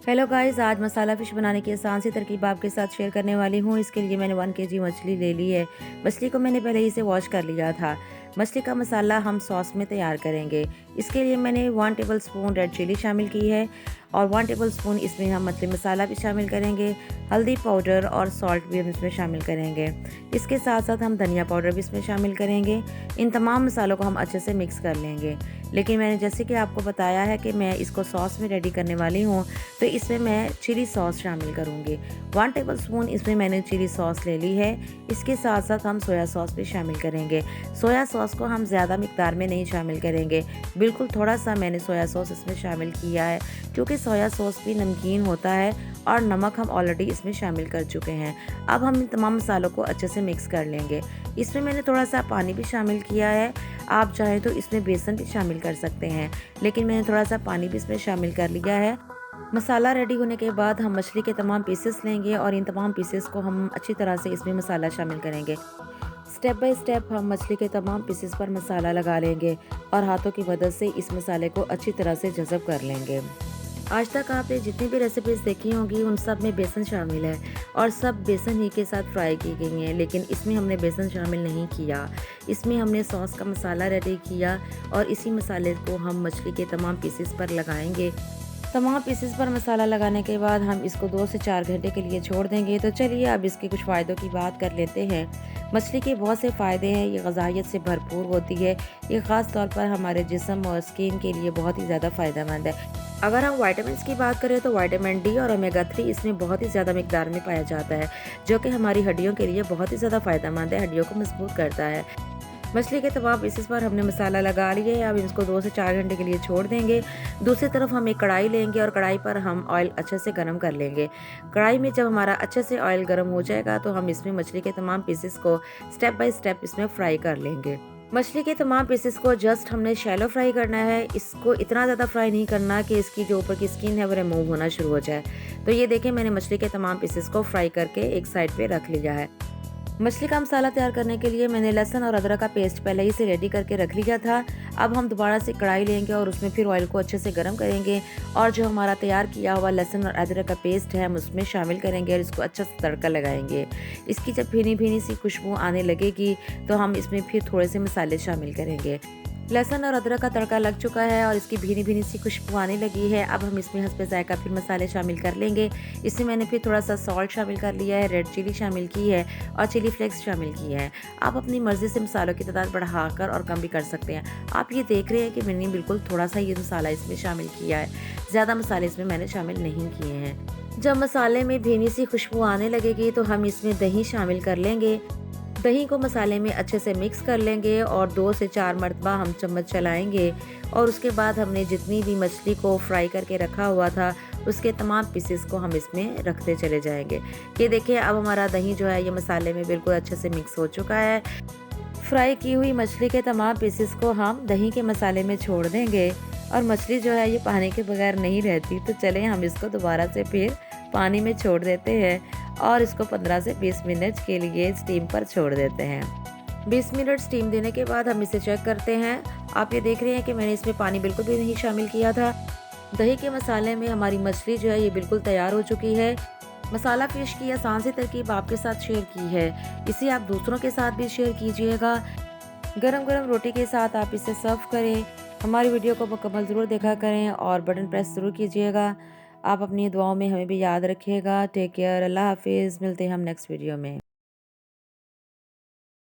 Hello guys, आज मसाला fish बनाने की आसान सी तरकीब आपके साथ शेयर करने वाली हूँ। इसके लिए मैंने 1 केजी मछली ले ली है। मछली को मैंने पहले ही इसे वॉश कर लिया था। मछली का मसाला हम सॉस में तैयार करेंगे। इसके लिए मैंने 1 टेबलस्पून रेड चिली शामिल की है और 1 टेबलस्पून इसमें हम मछली मसाला भी शामिल करेंगे। हल्दी पाउडर और सॉल्ट भी हम इसमें शामिल करेंगे। इसके साथ साथ हम धनिया पाउडर भी इसमें शामिल करेंगे। इन तमाम मसालों को हम अच्छे से मिक्स कर लेंगे। लेकिन मैंने जैसे कि आपको बताया है कि मैं इसको सॉस में रेडी करने वाली हूँ, तो इसमें मैं चिली सॉस शामिल करूँगी। 1 टेबलस्पून इसमें मैंने चिली सॉस ले ली है। इसके साथ साथ हम सोया सॉस भी शामिल करेंगे। सोया सॉस को हम ज़्यादा मिकदार में नहीं शामिल करेंगे, बिल्कुल थोड़ा सा मैंने सोया सॉस इसमें शामिल किया है, क्योंकि सोया सॉस भी नमकीन होता है और नमक हम ऑलरेडी इसमें शामिल कर चुके हैं। अब हम इन तमाम मसालों को अच्छे से मिक्स कर लेंगे। इसमें मैंने थोड़ा सा पानी भी शामिल किया है। आप चाहें तो इसमें बेसन भी शामिल कर सकते हैं, लेकिन मैंने थोड़ा सा पानी भी इसमें शामिल कर लिया है। मसाला रेडी होने के बाद हम मछली के तमाम पीसेस लेंगे और इन तमाम पीसेस को हम अच्छी तरह से इसमें मसाला शामिल करेंगे। स्टेप बाय स्टेप हम मछली के तमाम पीसेस पर मसाला लगा लेंगे और हाथों की मदद से इस मसाले को अच्छी तरह से जज़ब कर लेंगे। आज तक आपने जितनी भी रेसिपीज़ देखी होंगी उन सब में बेसन शामिल है और सब बेसन ही के साथ फ्राई की गई हैं, लेकिन इसमें हमने बेसन शामिल नहीं किया। इसमें हमने सॉस का मसाला रेडी किया और इसी मसाले को हम मछली के तमाम पीसेस पर लगाएंगे। तमाम पीसेस पर मसाला लगाने के बाद हम इसको 2 से 4 घंटे के लिए छोड़ देंगे। तो चलिए अब इसके कुछ फ़ायदों की बात कर लेते हैं। मछली के बहुत से फ़ायदे हैं। ये ग़िज़ाइयत से भरपूर होती है। ये ख़ास तौर पर हमारे जिस्म और स्किन के लिए बहुत ही ज़्यादा फ़ायदेमंद है। अगर हम विटामिन्स की बात करें तो विटामिन डी और ओमेगा 3 इसमें बहुत ही ज़्यादा मिकदार में पाया जाता है, जो कि हमारी हड्डियों के लिए बहुत ही ज़्यादा फ़ायदेमंद है, हड्डियों को मजबूत करता है। मछली के तमाम पीसेस पर हमने मसाला लगा लिया है। अब इसको 2 से 4 घंटे के लिए छोड़ देंगे। दूसरी तरफ हम एक कढ़ाई लेंगे और कढ़ाई पर हम ऑयल अच्छे से गर्म कर लेंगे। कढ़ाई में जब हमारा अच्छे से ऑयल गर्म हो जाएगा तो हम इसमें मछली के तमाम पीसेस को स्टेप बाय स्टेप इसमें फ्राई कर लेंगे। मछली के तमाम पीसेस को जस्ट हमने शैलो फ्राई करना है। इसको इतना ज़्यादा फ्राई नहीं करना कि इसकी जो ऊपर की स्किन है वो रिमूव होना शुरू हो जाए। तो ये देखें, मैंने मछली के तमाम पीसेस को फ्राई करके एक साइड पे रख लिया है। मछली का मसाला तैयार करने के लिए मैंने लहसुन और अदरक का पेस्ट पहले ही से रेडी करके रख लिया था। अब हम दोबारा से कढ़ाई लेंगे और उसमें फिर ऑयल को अच्छे से गर्म करेंगे और जो हमारा तैयार किया हुआ लहसुन और अदरक का पेस्ट है हम उसमें शामिल करेंगे और इसको अच्छा सा तड़का लगाएंगे। इसकी जब भीनी भीनी सी खुशबू आने लगेगी तो हम इसमें फिर थोड़े से मसाले शामिल करेंगे। लहसुन और अदरक का तड़का लग चुका है और इसकी भीनी भीनी सी खुशबू आने लगी है। अब हम इसमें हस्बे ज़ायका फिर मसाले शामिल कर लेंगे। इसमें मैंने फिर थोड़ा सा सॉल्ट शामिल कर लिया है, रेड चिली शामिल की है और चिली फ्लेक्स शामिल की है। आप अपनी मर्ज़ी से मसालों की तादाद बढ़ाकर और कम भी कर सकते हैं। आप ये देख रहे हैं कि मैंने बिल्कुल थोड़ा सा ये मसाला इसमें शामिल किया है, ज़्यादा मसाले इसमें मैंने शामिल नहीं किए हैं। जब मसाले में भीनी सी खुशबू आने लगेगी तो हम इसमें दही शामिल कर लेंगे। दही को मसाले में अच्छे से मिक्स कर लेंगे और 2 से 4 मरतबा हम चम्मच चलाएंगे और उसके बाद हमने जितनी भी मछली को फ्राई करके रखा हुआ था उसके तमाम पीसेस को हम इसमें रखते चले जाएंगे। ये देखिए, अब हमारा दही जो है ये मसाले में बिल्कुल अच्छे से मिक्स हो चुका है। फ्राई की हुई मछली के तमाम पीसेस को हम दही के मसाले में छोड़ देंगे और मछली जो है ये पानी के बगैर नहीं रहती, तो चलें हम इसको दोबारा से फिर पानी में छोड़ देते हैं और इसको 15 से 20 मिनट के लिए स्टीम पर छोड़ देते हैं। 20 मिनट स्टीम देने के बाद हम इसे चेक करते हैं। आप ये देख रहे हैं कि मैंने इसमें पानी बिल्कुल भी नहीं शामिल किया था। दही के मसाले में हमारी मछली जो है ये बिल्कुल तैयार हो चुकी है। मसाला फ़िश की आसान सी तरकीब आपके साथ शेयर की है, इसे आप दूसरों के साथ भी शेयर कीजिएगा। गरम गरम रोटी के साथ आप इसे सर्व करें। हमारी वीडियो को मुकम्मल ज़रूर देखा करें और बटन प्रेस ज़रूर कीजिएगा। आप अपनी दुआओं में हमें भी याद रखिएगा। टेक केयर, अल्लाह हाफिज़। मिलते हैं हम नेक्स्ट वीडियो में।